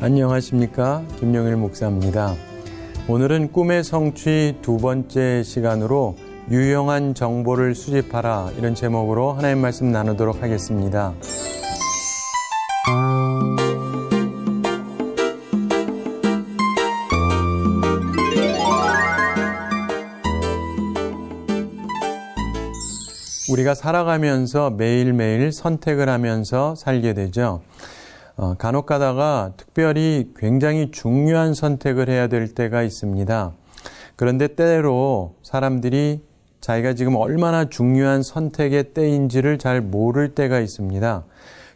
안녕하십니까, 김영일 목사입니다. 오늘은 꿈의 성취 두 번째 시간으로 유용한 정보를 수집하라, 이런 제목으로 하나님 말씀 나누도록 하겠습니다. 우리가 살아가면서 매일매일 선택을 하면서 살게 되죠. 간혹 가다가 특별히 굉장히 중요한 선택을 해야 될 때가 있습니다. 그런데 때로 사람들이 자기가 지금 얼마나 중요한 선택의 때인지를 잘 모를 때가 있습니다.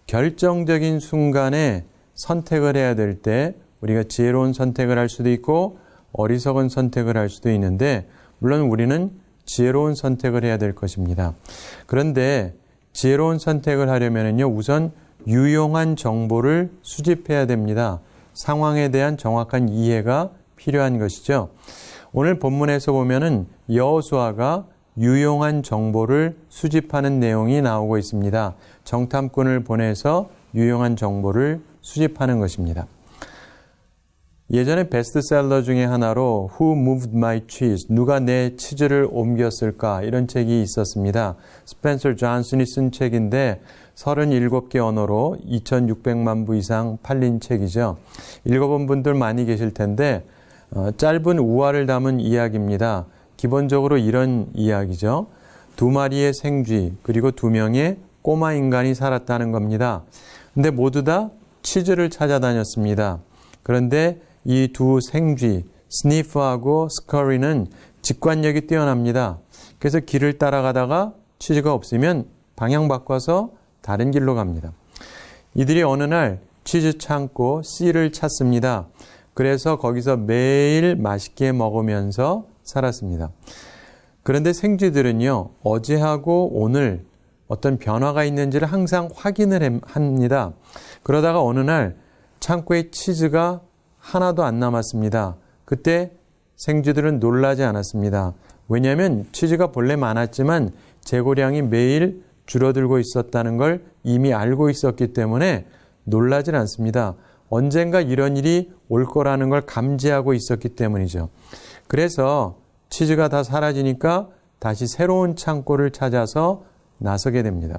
결정적인 순간에 선택을 해야 될 때 우리가 지혜로운 선택을 할 수도 있고 어리석은 선택을 할 수도 있는데, 물론 우리는 지혜로운 선택을 해야 될 것입니다. 그런데 지혜로운 선택을 하려면요, 우선 유용한 정보를 수집해야 됩니다. 상황에 대한 정확한 이해가 필요한 것이죠. 오늘 본문에서 보면은 여호수아가 유용한 정보를 수집하는 내용이 나오고 있습니다. 정탐꾼을 보내서 유용한 정보를 수집하는 것입니다. 예전에 베스트셀러 중에 하나로 Who Moved My Cheese? 누가 내 치즈를 옮겼을까? 이런 책이 있었습니다. 스펜서 존슨이 쓴 책인데 37개 언어로 2,600만 부 이상 팔린 책이죠. 읽어본 분들 많이 계실 텐데 짧은 우화를 담은 이야기입니다. 기본적으로 이런 이야기죠. 2마리의 생쥐 그리고 2명의 꼬마 인간이 살았다는 겁니다. 근데 모두 다 치즈를 찾아다녔습니다. 그런데 이 두 생쥐, 스니프하고 스커리는 직관력이 뛰어납니다. 그래서 길을 따라가다가 치즈가 없으면 방향 바꿔서 다른 길로 갑니다. 이들이 어느 날 치즈 창고 C를 찾습니다. 그래서 거기서 매일 맛있게 먹으면서 살았습니다. 그런데 생쥐들은요, 어제하고 오늘 어떤 변화가 있는지를 항상 확인을 합니다. 그러다가 어느 날 창고에 치즈가 하나도 안 남았습니다. 그때 생쥐들은 놀라지 않았습니다. 왜냐하면 치즈가 본래 많았지만 재고량이 매일 줄어들고 있었다는 걸 이미 알고 있었기 때문에 놀라지 않습니다. 언젠가 이런 일이 올 거라는 걸 감지하고 있었기 때문이죠. 그래서 치즈가 다 사라지니까 다시 새로운 창고를 찾아서 나서게 됩니다.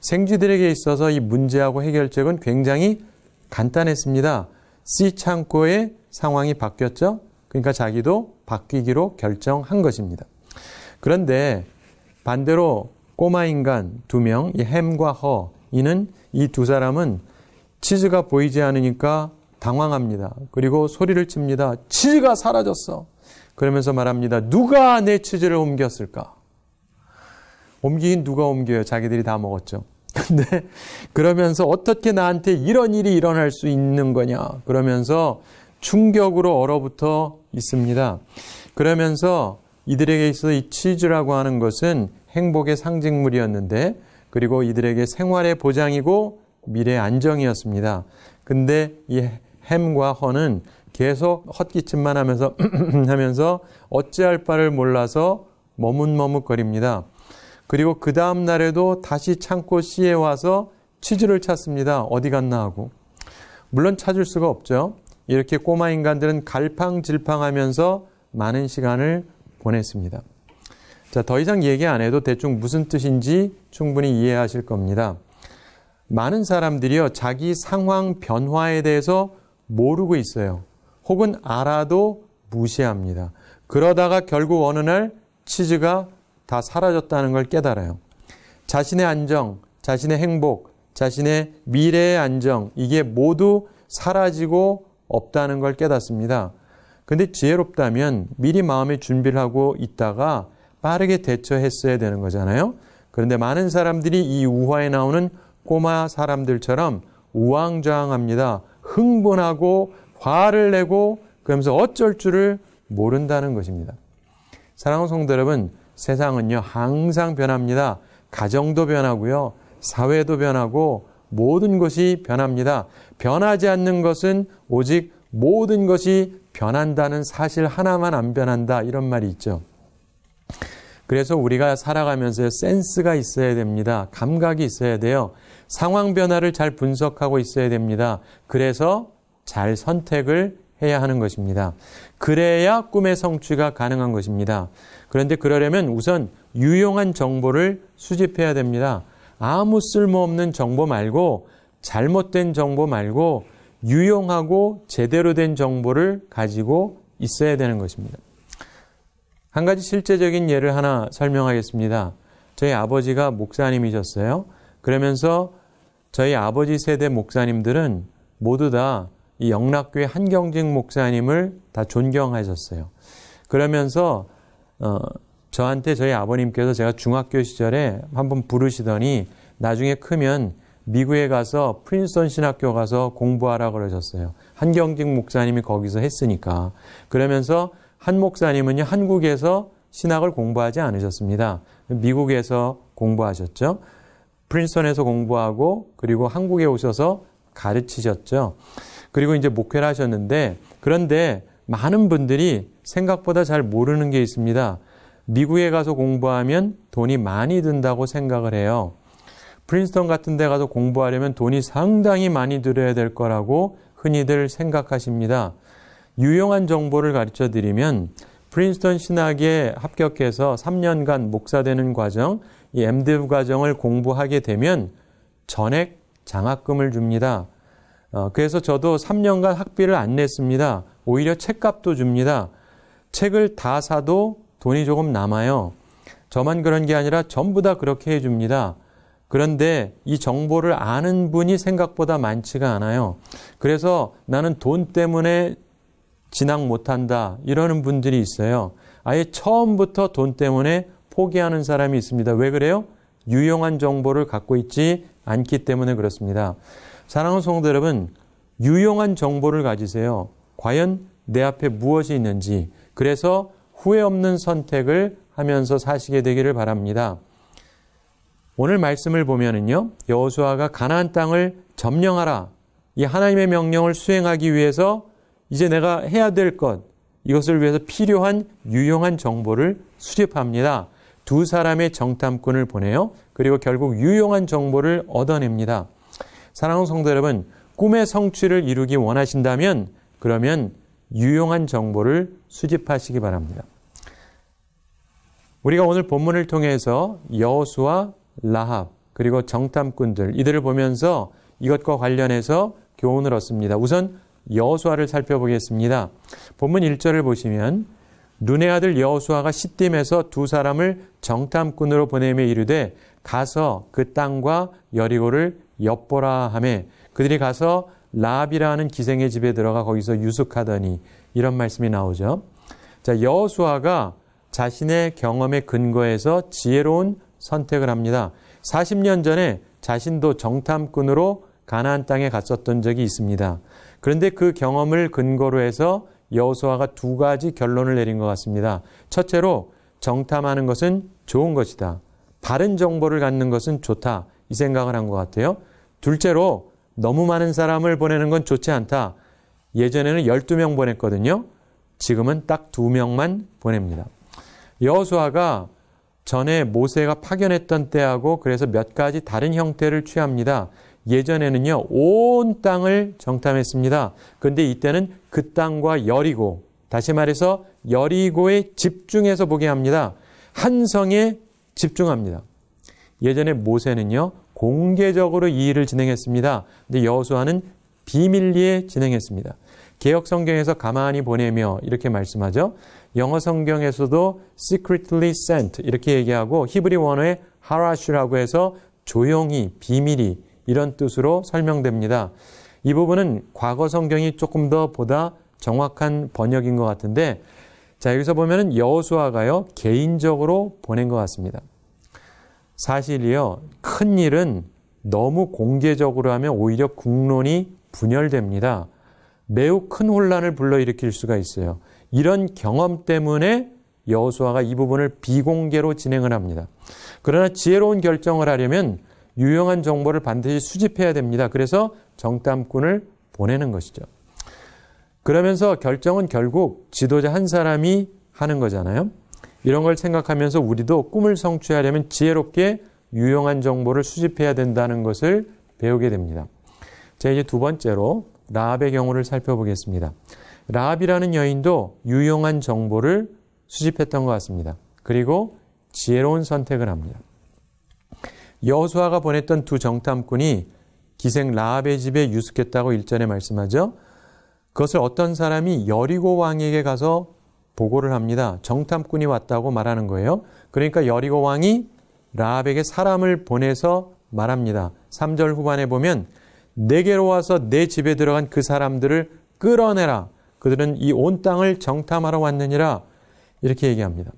생쥐들에게 있어서 이 문제하고 해결책은 굉장히 간단했습니다. C 창고의 상황이 바뀌었죠. 그러니까 자기도 바뀌기로 결정한 것입니다. 그런데 반대로 꼬마 인간 2명, 이 햄과 허, 이 두 사람은 치즈가 보이지 않으니까 당황합니다. 그리고 소리를 칩니다. 치즈가 사라졌어. 그러면서 말합니다. 누가 내 치즈를 옮겼을까? 옮기긴 누가 옮겨요? 자기들이 다 먹었죠. 근데 그러면서 어떻게 나한테 이런 일이 일어날 수 있는 거냐? 그러면서 충격으로 얼어붙어 있습니다. 그러면서 이들에게 있어서 이 치즈라고 하는 것은 행복의 상징물이었는데, 그리고 이들에게 생활의 보장이고 미래의 안정이었습니다. 근데 이 햄과 허는 계속 헛기침만 하면서 어찌할 바를 몰라서 머뭇머뭇거립니다. 그리고 그 다음 날에도 다시 창고 C에 와서 치즈를 찾습니다. 어디 갔나 하고. 물론 찾을 수가 없죠. 이렇게 꼬마 인간들은 갈팡질팡하면서 많은 시간을 보냈습니다. 자, 더 이상 얘기 안 해도 대충 무슨 뜻인지 충분히 이해하실 겁니다. 많은 사람들이요, 자기 상황 변화에 대해서 모르고 있어요. 혹은 알아도 무시합니다. 그러다가 결국 어느 날 치즈가 다 사라졌다는 걸 깨달아요. 자신의 안정, 자신의 행복, 자신의 미래의 안정, 이게 모두 사라지고 없다는 걸 깨닫습니다. 근데 지혜롭다면 미리 마음의 준비를 하고 있다가 빠르게 대처했어야 되는 거잖아요. 그런데 많은 사람들이 이 우화에 나오는 꼬마 사람들처럼 우왕좌왕합니다. 흥분하고 화를 내고 그러면서 어쩔 줄을 모른다는 것입니다. 사랑하는 성도 여러분, 세상은요, 항상 변합니다. 가정도 변하고요, 사회도 변하고 모든 것이 변합니다. 변하지 않는 것은 오직 모든 것이 변한다는 사실 하나만 안 변한다, 이런 말이 있죠. 그래서 우리가 살아가면서 센스가 있어야 됩니다. 감각이 있어야 돼요. 상황 변화를 잘 분석하고 있어야 됩니다. 그래서 잘 선택을 해야 하는 것입니다. 그래야 꿈의 성취가 가능한 것입니다. 그런데 그러려면 우선 유용한 정보를 수집해야 됩니다. 아무 쓸모없는 정보 말고 잘못된 정보 말고 유용하고 제대로 된 정보를 가지고 있어야 되는 것입니다. 한 가지 실제적인 예를 하나 설명하겠습니다. 저희 아버지가 목사님이셨어요. 그러면서 저희 아버지 세대 목사님들은 모두 다 이 영락교회 한경직 목사님을 다 존경하셨어요. 그러면서 저한테 저희 아버님께서 제가 중학교 시절에 한번 부르시더니 나중에 크면 미국에 가서 프린스턴 신학교 가서 공부하라 그러셨어요. 한경직 목사님이 거기서 했으니까. 그러면서 한 목사님은요, 한국에서 신학을 공부하지 않으셨습니다. 미국에서 공부하셨죠. 프린스턴에서 공부하고 그리고 한국에 오셔서 가르치셨죠. 그리고 이제 목회를 하셨는데, 그런데 많은 분들이 생각보다 잘 모르는 게 있습니다. 미국에 가서 공부하면 돈이 많이 든다고 생각을 해요. 프린스턴 같은 데 가서 공부하려면 돈이 상당히 많이 들어야 될 거라고 흔히들 생각하십니다. 유용한 정보를 가르쳐 드리면 프린스턴 신학에 합격해서 3년간 목사 되는 과정, 이 MDiv 과정을 공부하게 되면 전액 장학금을 줍니다. 그래서 저도 3년간 학비를 안 냈습니다. 오히려 책값도 줍니다. 책을 다 사도 돈이 조금 남아요. 저만 그런 게 아니라 전부 다 그렇게 해줍니다. 그런데 이 정보를 아는 분이 생각보다 많지가 않아요. 그래서 나는 돈 때문에 진학 못한다 이러는 분들이 있어요. 아예 처음부터 돈 때문에 포기하는 사람이 있습니다. 왜 그래요? 유용한 정보를 갖고 있지 않기 때문에 그렇습니다. 사랑하는 성도 여러분, 유용한 정보를 가지세요. 과연 내 앞에 무엇이 있는지. 그래서 후회 없는 선택을 하면서 사시게 되기를 바랍니다. 오늘 말씀을 보면은요, 여호수아가 가나안 땅을 점령하라. 이 하나님의 명령을 수행하기 위해서 이제 내가 해야 될 것, 이것을 위해서 필요한 유용한 정보를 수집합니다. 두 사람의 정탐꾼을 보내요. 그리고 결국 유용한 정보를 얻어냅니다. 사랑하는 성도 여러분, 꿈의 성취를 이루기 원하신다면 그러면 유용한 정보를 수집하시기 바랍니다. 우리가 오늘 본문을 통해서 여호수아, 라합, 그리고 정탐꾼들 이들을 보면서 이것과 관련해서 교훈을 얻습니다. 우선 여호수아를 살펴보겠습니다. 본문 1절을 보시면 눈의 아들 여호수아가 시딤에서 두 사람을 정탐꾼으로 보내며 이르되 가서 그 땅과 여리고를 엿보라 하매 그들이 가서 라합이라는 기생의 집에 들어가 거기서 유숙하더니 이런 말씀이 나오죠. 자, 여호수아가 자신의 경험에 근거해서 지혜로운 선택을 합니다. 40년 전에 자신도 정탐꾼으로 가나안 땅에 갔었던 적이 있습니다. 그런데 그 경험을 근거로 해서 여호수아가 두 가지 결론을 내린 것 같습니다. 첫째로 정탐하는 것은 좋은 것이다. 바른 정보를 갖는 것은 좋다. 이 생각을 한 것 같아요. 둘째로 너무 많은 사람을 보내는 건 좋지 않다. 예전에는 12명 보냈거든요. 지금은 딱 2명만 보냅니다. 여호수아가 전에 모세가 파견했던 때하고 그래서 몇 가지 다른 형태를 취합니다. 예전에는요, 온 땅을 정탐했습니다. 그런데 이때는 그 땅과 여리고, 다시 말해서 여리고에 집중해서 보게 합니다. 한 성에 집중합니다. 예전에 모세는요, 공개적으로 이 일을 진행했습니다. 근데 여호수아는 비밀리에 진행했습니다. 개역 성경에서 가만히 보내며 이렇게 말씀하죠. 영어 성경에서도 secretly sent 이렇게 얘기하고 히브리 원어의 하라슈라고 해서 조용히, 비밀이 이런 뜻으로 설명됩니다. 이 부분은 과거 성경이 조금 더 보다 정확한 번역인 것 같은데, 자, 여기서 보면은 여호수아가요, 개인적으로 보낸 것 같습니다. 사실이요, 큰 일은 너무 공개적으로 하면 오히려 국론이 분열됩니다. 매우 큰 혼란을 불러일으킬 수가 있어요. 이런 경험 때문에 여호수아가 이 부분을 비공개로 진행을 합니다. 그러나 지혜로운 결정을 하려면 유용한 정보를 반드시 수집해야 됩니다. 그래서 정탐꾼을 보내는 것이죠. 그러면서 결정은 결국 지도자 한 사람이 하는 거잖아요. 이런 걸 생각하면서 우리도 꿈을 성취하려면 지혜롭게 유용한 정보를 수집해야 된다는 것을 배우게 됩니다. 자, 이제 두 번째로 라합의 경우를 살펴보겠습니다. 라합이라는 여인도 유용한 정보를 수집했던 것 같습니다. 그리고 지혜로운 선택을 합니다. 여호수아가 보냈던 두 정탐꾼이 기생 라합의 집에 유숙했다고 1절에 말씀하죠. 그것을 어떤 사람이 여리고 왕에게 가서 보고를 합니다. 정탐꾼이 왔다고 말하는 거예요. 그러니까 여리고 왕이 라합에게 사람을 보내서 말합니다. 3절 후반에 보면 내게로 와서 내 집에 들어간 그 사람들을 끌어내라. 그들은 이 온 땅을 정탐하러 왔느니라. 이렇게 얘기합니다.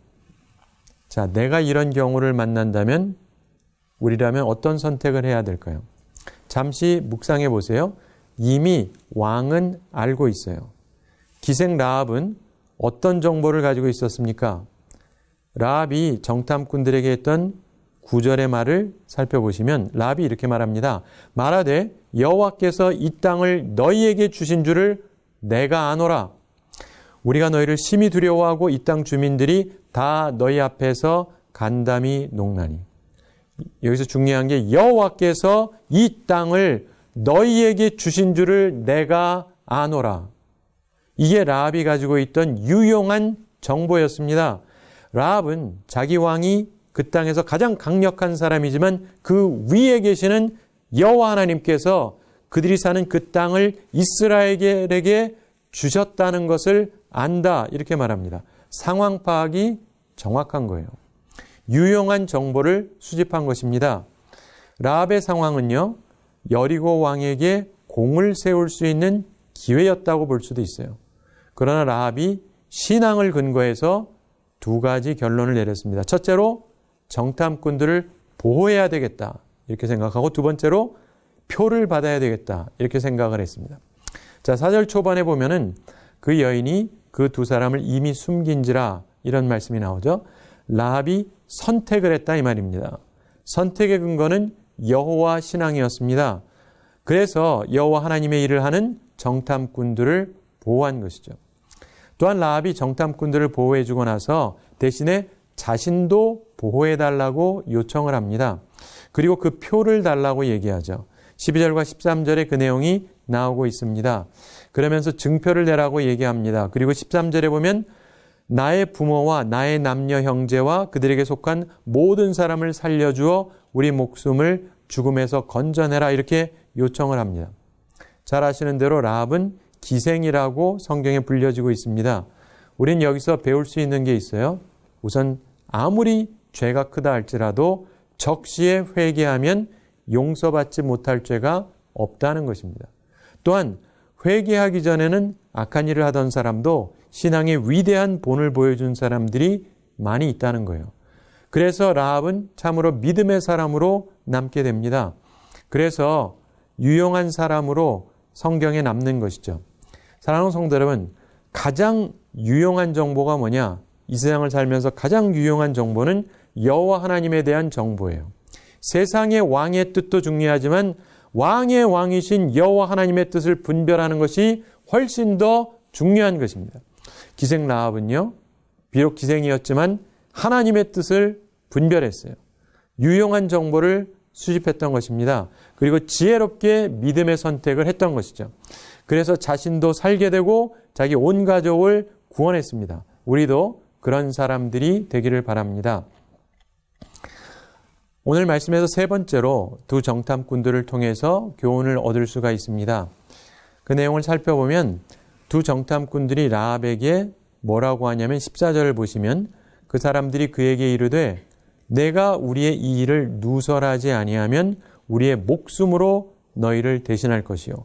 자, 내가 이런 경우를 만난다면 우리라면 어떤 선택을 해야 될까요? 잠시 묵상해 보세요. 이미 왕은 알고 있어요. 기생 라합은 어떤 정보를 가지고 있었습니까? 라합이 정탐꾼들에게 했던 9절의 말을 살펴보시면 라합이 이렇게 말합니다. 말하되 여호와께서 이 땅을 너희에게 주신 줄을 내가 아노라. 우리가 너희를 심히 두려워하고 이 땅 주민들이 다 너희 앞에서 간담이 녹나니. 여기서 중요한 게 여호와께서 이 땅을 너희에게 주신 줄을 내가 아노라. 이게 라합이 가지고 있던 유용한 정보였습니다. 라합은 자기 왕이 그 땅에서 가장 강력한 사람이지만 그 위에 계시는 여호와 하나님께서 그들이 사는 그 땅을 이스라엘에게 주셨다는 것을 안다. 이렇게 말합니다. 상황 파악이 정확한 거예요. 유용한 정보를 수집한 것입니다. 라합의 상황은요, 여리고 왕에게 공을 세울 수 있는 기회였다고 볼 수도 있어요. 그러나 라합이 신앙을 근거해서 두 가지 결론을 내렸습니다. 첫째로 정탐꾼들을 보호해야 되겠다 이렇게 생각하고, 두 번째로 표를 받아야 되겠다 이렇게 생각을 했습니다. 자, 4절 초반에 보면은 그 여인이 그 두 사람을 이미 숨긴지라 이런 말씀이 나오죠. 라합이 선택을 했다 이 말입니다. 선택의 근거는 여호와 신앙이었습니다. 그래서 여호와 하나님의 일을 하는 정탐꾼들을 보호한 것이죠. 또한 라합이 정탐꾼들을 보호해주고 나서 대신에 자신도 보호해달라고 요청을 합니다. 그리고 그 표를 달라고 얘기하죠. 12절과 13절에 그 내용이 나오고 있습니다. 그러면서 증표를 내라고 얘기합니다. 그리고 13절에 보면 나의 부모와 나의 남녀 형제와 그들에게 속한 모든 사람을 살려주어 우리 목숨을 죽음에서 건져내라 이렇게 요청을 합니다. 잘 아시는 대로 라합은 기생이라고 성경에 불려지고 있습니다. 우린 여기서 배울 수 있는 게 있어요. 우선 아무리 죄가 크다 할지라도 적시에 회개하면 용서받지 못할 죄가 없다는 것입니다. 또한 회개하기 전에는 악한 일을 하던 사람도 신앙의 위대한 본을 보여준 사람들이 많이 있다는 거예요. 그래서 라합은 참으로 믿음의 사람으로 남게 됩니다. 그래서 유용한 사람으로 성경에 남는 것이죠. 사랑하는 성도 여러분, 가장 유용한 정보가 뭐냐? 이 세상을 살면서 가장 유용한 정보는 여호와 하나님에 대한 정보예요. 세상의 왕의 뜻도 중요하지만 왕의 왕이신 여호와 하나님의 뜻을 분별하는 것이 훨씬 더 중요한 것입니다. 기생 라합은요, 비록 기생이었지만 하나님의 뜻을 분별했어요. 유용한 정보를 수집했던 것입니다. 그리고 지혜롭게 믿음의 선택을 했던 것이죠. 그래서 자신도 살게 되고 자기 온 가족을 구원했습니다. 우리도 그런 사람들이 되기를 바랍니다. 오늘 말씀에서 세 번째로 두 정탐꾼들을 통해서 교훈을 얻을 수가 있습니다. 그 내용을 살펴보면 두 정탐꾼들이 라합에게 뭐라고 하냐면 14절을 보시면 그 사람들이 그에게 이르되 내가 우리의 이 일을 누설하지 아니하면 우리의 목숨으로 너희를 대신할 것이요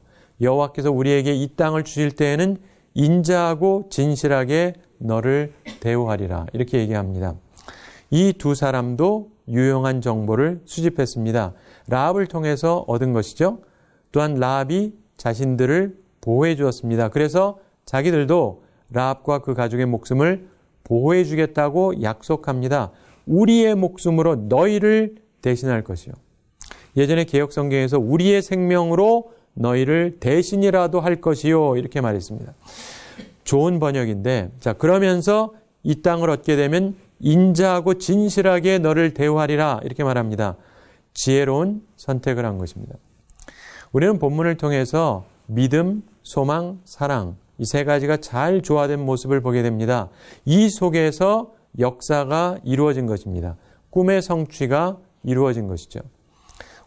여호와께서 우리에게 이 땅을 주실 때에는 인자하고 진실하게 너를 대우하리라 이렇게 얘기합니다. 이 두 사람도 유용한 정보를 수집했습니다. 라합을 통해서 얻은 것이죠. 또한 라합이 자신들을 보호해 주었습니다. 그래서 자기들도 라합과 그 가족의 목숨을 보호해 주겠다고 약속합니다. 우리의 목숨으로 너희를 대신할 것이요. 예전에 개역성경에서 우리의 생명으로 너희를 대신이라도 할 것이요 이렇게 말했습니다. 좋은 번역인데, 자, 그러면서 이 땅을 얻게 되면 인자하고 진실하게 너를 대우하리라 이렇게 말합니다. 지혜로운 선택을 한 것입니다. 우리는 본문을 통해서 믿음, 소망, 사랑 이 세 가지가 잘 조화된 모습을 보게 됩니다. 이 속에서 역사가 이루어진 것입니다. 꿈의 성취가 이루어진 것이죠.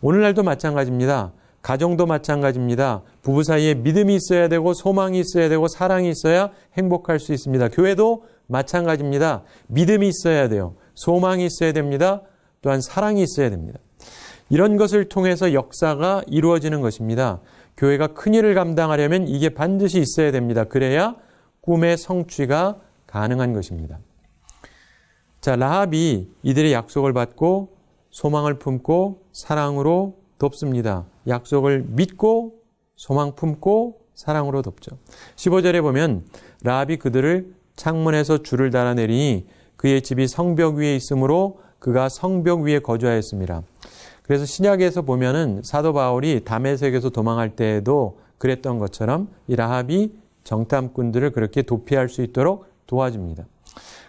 오늘날도 마찬가지입니다. 가정도 마찬가지입니다. 부부 사이에 믿음이 있어야 되고 소망이 있어야 되고 사랑이 있어야 행복할 수 있습니다. 교회도 마찬가지입니다. 믿음이 있어야 돼요. 소망이 있어야 됩니다. 또한 사랑이 있어야 됩니다. 이런 것을 통해서 역사가 이루어지는 것입니다. 교회가 큰 일을 감당하려면 이게 반드시 있어야 됩니다. 그래야 꿈의 성취가 가능한 것입니다. 자, 라합이 이들의 약속을 받고 소망을 품고 사랑으로 돕습니다. 약속을 믿고 소망 품고 사랑으로 돕죠. 15절에 보면 라합이 그들을 창문에서 줄을 달아내리니 그의 집이 성벽 위에 있으므로 그가 성벽 위에 거주하였습니다. 그래서 신약에서 보면은 사도 바울이 다메섹에서 도망할 때에도 그랬던 것처럼 이 라합이 정탐꾼들을 그렇게 도피할 수 있도록 도와줍니다.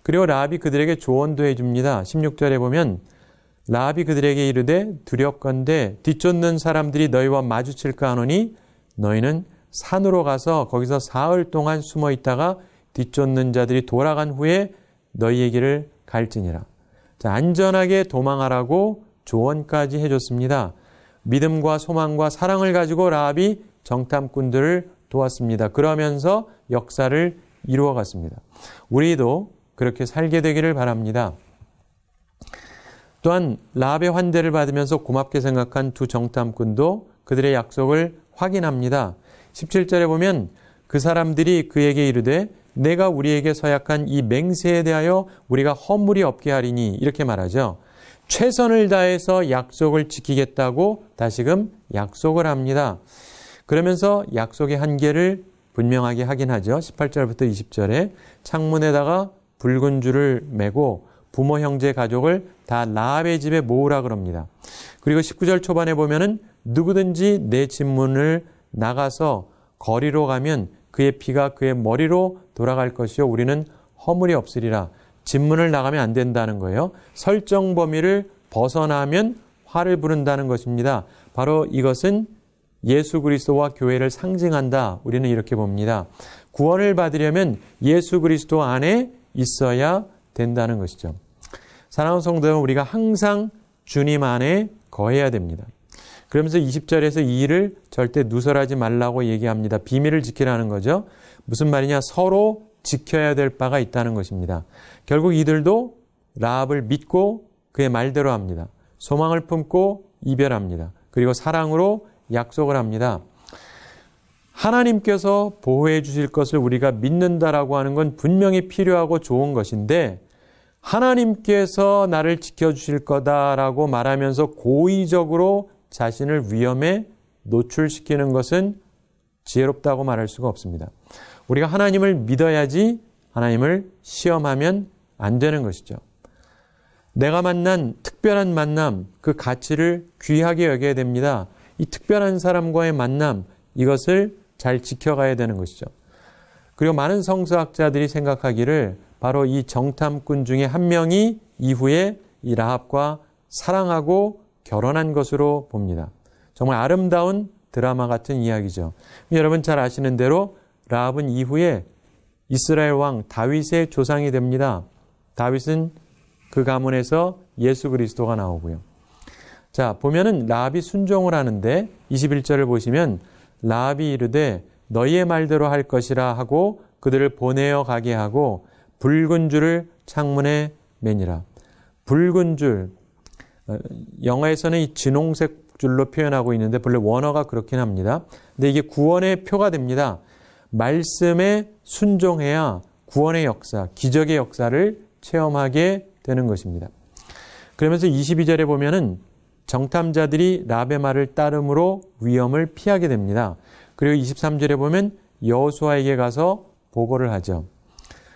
그리고 라합이 그들에게 조언도 해줍니다. 16절에 보면 라합이 그들에게 이르되 두렵건대 뒤쫓는 사람들이 너희와 마주칠까 하노니 너희는 산으로 가서 거기서 사흘 동안 숨어 있다가 뒤쫓는 자들이 돌아간 후에 너희에게를 갈지니라. 자, 안전하게 도망하라고 조언까지 해줬습니다. 믿음과 소망과 사랑을 가지고 라합이 정탐꾼들을 도왔습니다. 그러면서 역사를 이루어갔습니다. 우리도 그렇게 살게 되기를 바랍니다. 또한 라합의 환대를 받으면서 고맙게 생각한 두 정탐꾼도 그들의 약속을 확인합니다. 17절에 보면 그 사람들이 그에게 이르되 내가 우리에게 서약한 이 맹세에 대하여 우리가 허물이 없게 하리니 이렇게 말하죠. 최선을 다해서 약속을 지키겠다고 다시금 약속을 합니다. 그러면서 약속의 한계를 분명하게 하긴 하죠. 18절부터 20절에 창문에다가 붉은 줄을 매고 부모, 형제, 가족을 다 라합의 집에 모으라 그럽니다. 그리고 19절 초반에 보면은 누구든지 내 집 문을 나가서 거리로 가면 그의 피가 그의 머리로 돌아갈 것이요 우리는 허물이 없으리라. 집 문을 나가면 안 된다는 거예요. 설정 범위를 벗어나면 화를 부른다는 것입니다. 바로 이것은 예수 그리스도와 교회를 상징한다. 우리는 이렇게 봅니다. 구원을 받으려면 예수 그리스도 안에 있어야 된다는 것이죠. 사랑하는 성도 여러분, 우리가 항상 주님 안에 거해야 됩니다. 그러면서 20절에서 이 일을 절대 누설하지 말라고 얘기합니다. 비밀을 지키라는 거죠. 무슨 말이냐? 서로 지켜야 될 바가 있다는 것입니다. 결국 이들도 라합을 믿고 그의 말대로 합니다. 소망을 품고 이별합니다. 그리고 사랑으로 약속을 합니다. 하나님께서 보호해 주실 것을 우리가 믿는다라고 하는 건 분명히 필요하고 좋은 것인데 하나님께서 나를 지켜주실 거다라고 말하면서 고의적으로 자신을 위험에 노출시키는 것은 지혜롭다고 말할 수가 없습니다. 우리가 하나님을 믿어야지 하나님을 시험하면 안 되는 것이죠. 내가 만난 특별한 만남, 그 가치를 귀하게 여겨야 됩니다. 이 특별한 사람과의 만남, 이것을 잘 지켜가야 되는 것이죠. 그리고 많은 성서학자들이 생각하기를 바로 이 정탐꾼 중에 한 명이 이후에 이 라합과 사랑하고 결혼한 것으로 봅니다. 정말 아름다운 드라마 같은 이야기죠. 여러분 잘 아시는 대로 라합은 이후에 이스라엘 왕 다윗의 조상이 됩니다. 다윗은 그 가문에서 예수 그리스도가 나오고요. 자, 보면은 라합이 순종을 하는데 21절을 보시면 라합이 이르되 너희의 말대로 할 것이라 하고 그들을 보내어 가게 하고 붉은 줄을 창문에 매니라. 붉은 줄, 영어에서는 이 진홍색 줄로 표현하고 있는데 본래 원어가 그렇긴 합니다. 근데 이게 구원의 표가 됩니다. 말씀에 순종해야 구원의 역사, 기적의 역사를 체험하게 되는 것입니다. 그러면서 22절에 보면은 정탐자들이 라합의 말을 따름으로 위험을 피하게 됩니다. 그리고 23절에 보면 여호수아에게 가서 보고를 하죠.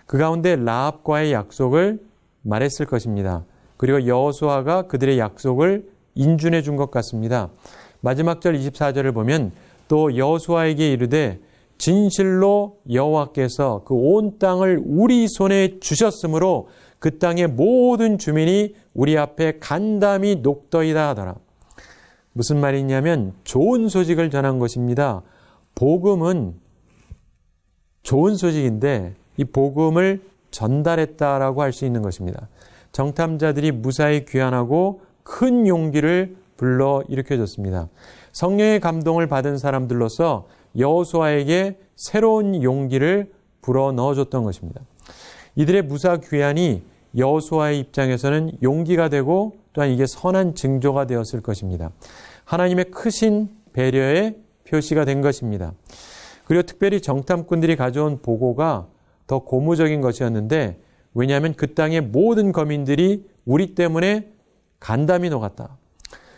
그 가운데 라합과의 약속을 말했을 것입니다. 그리고 여호수아가 그들의 약속을 인준해 준 것 같습니다. 마지막 절 24절을 보면 또 여호수아에게 이르되 진실로 여호와께서 그 온 땅을 우리 손에 주셨으므로 그 땅의 모든 주민이 우리 앞에 간담이 녹더이다 하더라. 무슨 말이냐면 좋은 소식을 전한 것입니다. 복음은 좋은 소식인데 이 복음을 전달했다라고 할 수 있는 것입니다. 정탐자들이 무사히 귀환하고 큰 용기를 불러 일으켜줬습니다. 성령의 감동을 받은 사람들로서 여호수아에게 새로운 용기를 불어 넣어줬던 것입니다. 이들의 무사 귀환이 여호수아의 입장에서는 용기가 되고 또한 이게 선한 징조가 되었을 것입니다. 하나님의 크신 배려의 표시가 된 것입니다. 그리고 특별히 정탐꾼들이 가져온 보고가 더 고무적인 것이었는데, 왜냐하면 그 땅의 모든 거민들이 우리 때문에 간담이 녹았다.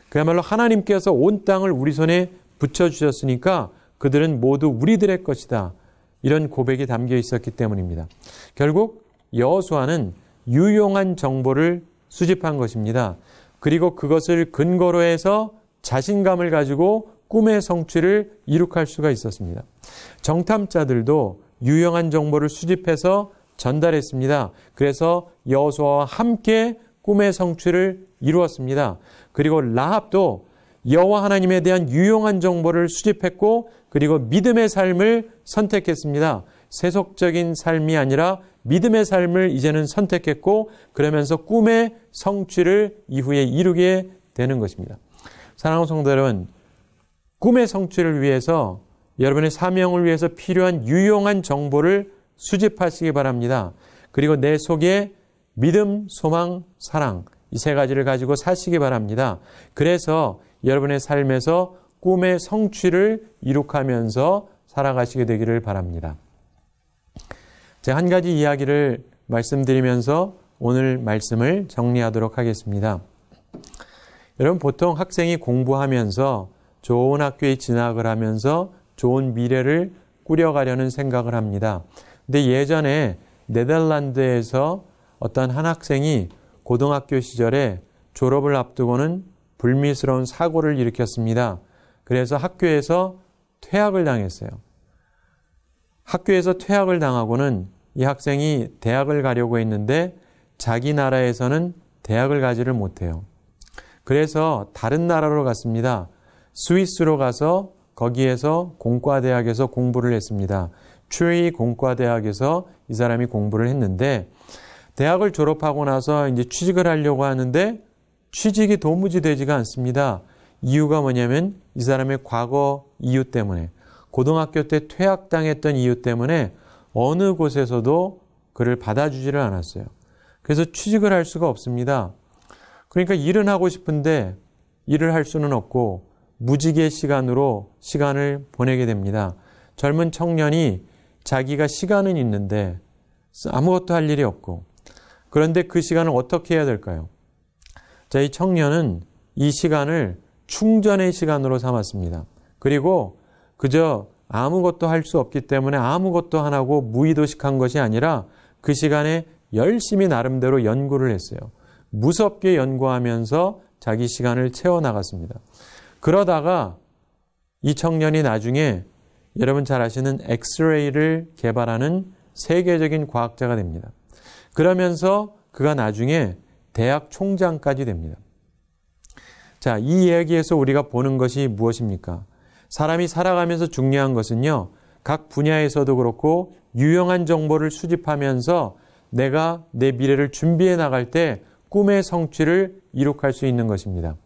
그야말로 하나님께서 온 땅을 우리 손에 붙여주셨으니까 그들은 모두 우리들의 것이다. 이런 고백이 담겨 있었기 때문입니다. 결국 여호수아는 유용한 정보를 수집한 것입니다. 그리고 그것을 근거로 해서 자신감을 가지고 꿈의 성취를 이룩할 수가 있었습니다. 정탐자들도 유용한 정보를 수집해서 전달했습니다. 그래서 여호수아와 함께 꿈의 성취를 이루었습니다. 그리고 라합도 여호와 하나님에 대한 유용한 정보를 수집했고 그리고 믿음의 삶을 선택했습니다. 세속적인 삶이 아니라 믿음의 삶을 이제는 선택했고 그러면서 꿈의 성취를 이후에 이루게 되는 것입니다. 사랑하는 성도 여러분, 꿈의 성취를 위해서 여러분의 사명을 위해서 필요한 유용한 정보를 수집하시기 바랍니다. 그리고 내 속에 믿음, 소망, 사랑 이 세 가지를 가지고 사시기 바랍니다. 그래서 여러분의 삶에서 꿈의 성취를 이룩하면서 살아가시게 되기를 바랍니다. 제가 한 가지 이야기를 말씀드리면서 오늘 말씀을 정리하도록 하겠습니다. 여러분, 보통 학생이 공부하면서 좋은 학교에 진학을 하면서 좋은 미래를 꾸려가려는 생각을 합니다. 근데 예전에 네덜란드에서 어떤 한 학생이 고등학교 시절에 졸업을 앞두고는 불미스러운 사고를 일으켰습니다. 그래서 학교에서 퇴학을 당했어요. 학교에서 퇴학을 당하고는 이 학생이 대학을 가려고 했는데 자기 나라에서는 대학을 가지를 못해요. 그래서 다른 나라로 갔습니다. 스위스로 가서 거기에서 공과대학에서 공부를 했습니다. 추리 공과대학에서 이 사람이 공부를 했는데 대학을 졸업하고 나서 이제 취직을 하려고 하는데 취직이 도무지 되지가 않습니다. 이유가 뭐냐면 이 사람의 과거 이유 때문에, 고등학교 때 퇴학당했던 이유 때문에 어느 곳에서도 그를 받아주지를 않았어요. 그래서 취직을 할 수가 없습니다. 그러니까 일은 하고 싶은데 일을 할 수는 없고 무직의 시간으로 시간을 보내게 됩니다. 젊은 청년이 자기가 시간은 있는데 아무것도 할 일이 없고, 그런데 그 시간을 어떻게 해야 될까요? 자, 이 청년은 이 시간을 충전의 시간으로 삼았습니다. 그리고 그저 아무것도 할 수 없기 때문에 아무것도 안 하고 무의도식한 것이 아니라 그 시간에 열심히 나름대로 연구를 했어요. 무섭게 연구하면서 자기 시간을 채워나갔습니다. 그러다가 이 청년이 나중에 여러분 잘 아시는 엑스레이를 개발하는 세계적인 과학자가 됩니다. 그러면서 그가 나중에 대학 총장까지 됩니다. 자, 이 이야기에서 우리가 보는 것이 무엇입니까? 사람이 살아가면서 중요한 것은요, 각 분야에서도 그렇고 유용한 정보를 수집하면서 내가 내 미래를 준비해 나갈 때 꿈의 성취를 이룩할 수 있는 것입니다.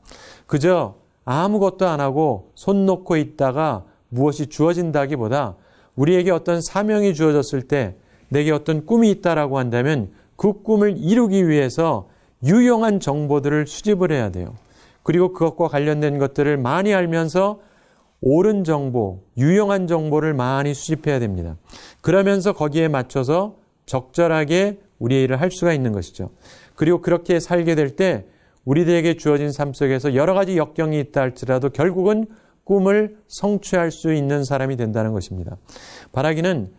그저 아무것도 안 하고 손 놓고 있다가 무엇이 주어진다기보다 우리에게 어떤 사명이 주어졌을 때 내게 어떤 꿈이 있다라고 한다면 그 꿈을 이루기 위해서 유용한 정보들을 수집을 해야 돼요. 그리고 그것과 관련된 것들을 많이 알면서 옳은 정보, 유용한 정보를 많이 수집해야 됩니다. 그러면서 거기에 맞춰서 적절하게 우리의 일을 할 수가 있는 것이죠. 그리고 그렇게 살게 될 때 우리들에게 주어진 삶 속에서 여러 가지 역경이 있다 할지라도 결국은 꿈을 성취할 수 있는 사람이 된다는 것입니다. 바라기는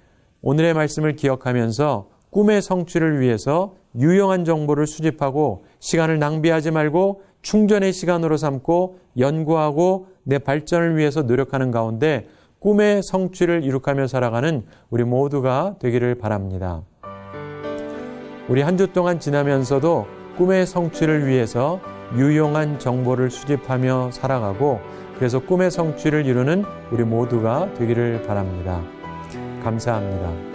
오늘의 말씀을 기억하면서 꿈의 성취를 위해서 유용한 정보를 수집하고 시간을 낭비하지 말고 충전의 시간으로 삼고 연구하고 내 발전을 위해서 노력하는 가운데 꿈의 성취를 이룩하며 살아가는 우리 모두가 되기를 바랍니다. 우리 한 주 동안 지나면서도 꿈의 성취를 위해서 유용한 정보를 수집하며 살아가고 그래서 꿈의 성취를 이루는 우리 모두가 되기를 바랍니다. 감사합니다.